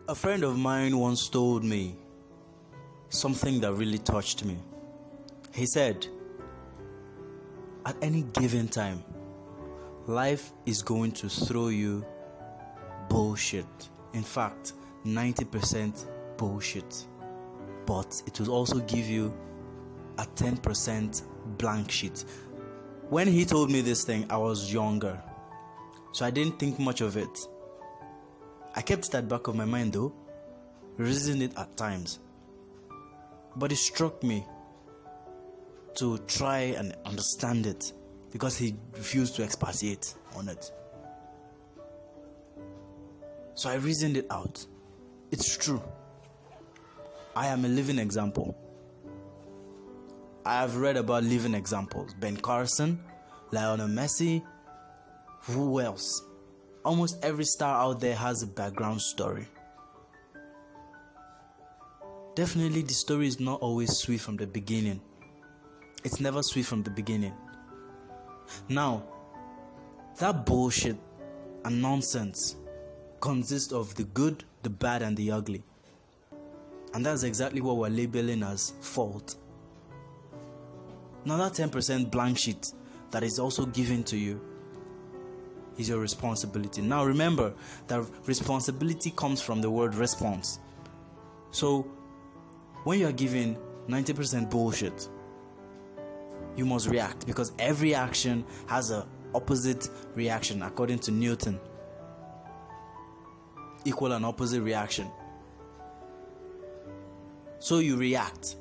A friend of mine once told me something that really touched me. He said, at any given time, life is going to throw you bullshit. In fact, 90% bullshit. But it will also give you a 10% blank sheet. When he told me this thing, I was younger, so I didn't think much of it. I kept it at the back of my mind though, reasoned it at times. But it struck me to try and understand it because he refused to expatiate on it. So I reasoned it out. It's true. I am a living example. I have read about living examples. Ben Carson, Lionel Messi, who else? Almost every star out there has a background story. Definitely the story is not always sweet from the beginning. It's never sweet from the beginning. Now, that bullshit and nonsense consists of the good, the bad, and the ugly. And that's exactly what we're labeling as fault. Now that 10% blank sheet that is also given to you is your responsibility. Now remember that responsibility comes from the word response. So when you are given 90% bullshit, you must react, because every action has an opposite reaction according to Newton. Equal and opposite reaction. So you react.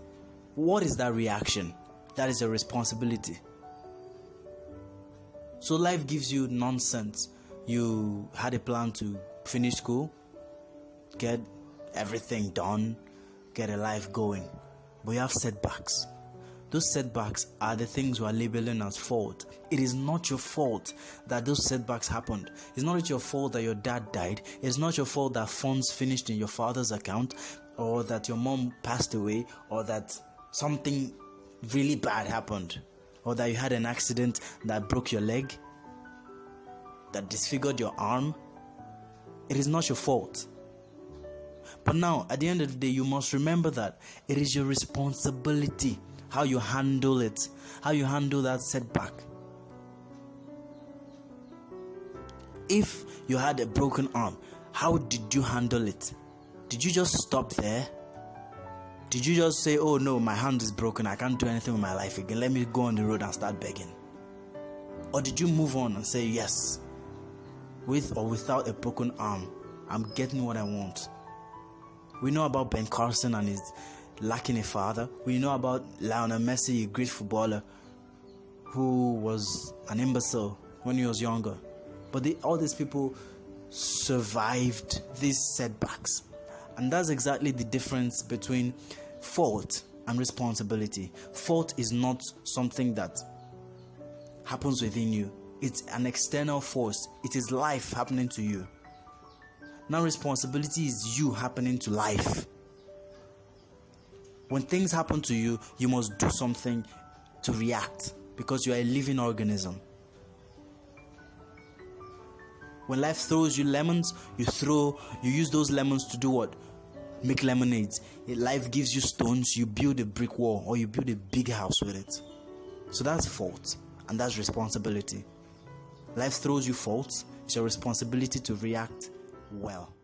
What is that reaction? That is a responsibility. So life gives you nonsense. You had a plan to finish school, get everything done, get a life going, but you have setbacks. Those setbacks are the things we are labeling as fault. It is not your fault that those setbacks happened. It's not your fault that your dad died. It's not your fault that funds finished in your father's account, or that your mom passed away, or that something really bad happened, or that you had an accident that broke your leg, that disfigured your arm. It is not your fault. But now, at the end of the day, you must remember that it is your responsibility how you handle it, how you handle that setback. If you had a broken arm, how did you handle it? Did you just stop there? Did you just say, oh no, my hand is broken, I can't do anything with my life again, let me go on the road and start begging? Or did you move on and say, yes, with or without a broken arm, I'm getting what I want? We know about Ben Carson and his lacking a father. We know about Lionel Messi, a great footballer who was an imbecile when he was younger. But all these people survived these setbacks. And that's exactly the difference between fault and responsibility. Fault is not something that happens within you. It's an external force. It is life happening to you. Now responsibility is you happening to life. When things happen to you, you must do something to react, because you are a living organism. When life throws you lemons, you use those lemons to do what? Make lemonades. Life gives you stones, you build a brick wall, or you build a big house with it. So that's fault, and that's responsibility. Life throws you faults, it's your responsibility to react well.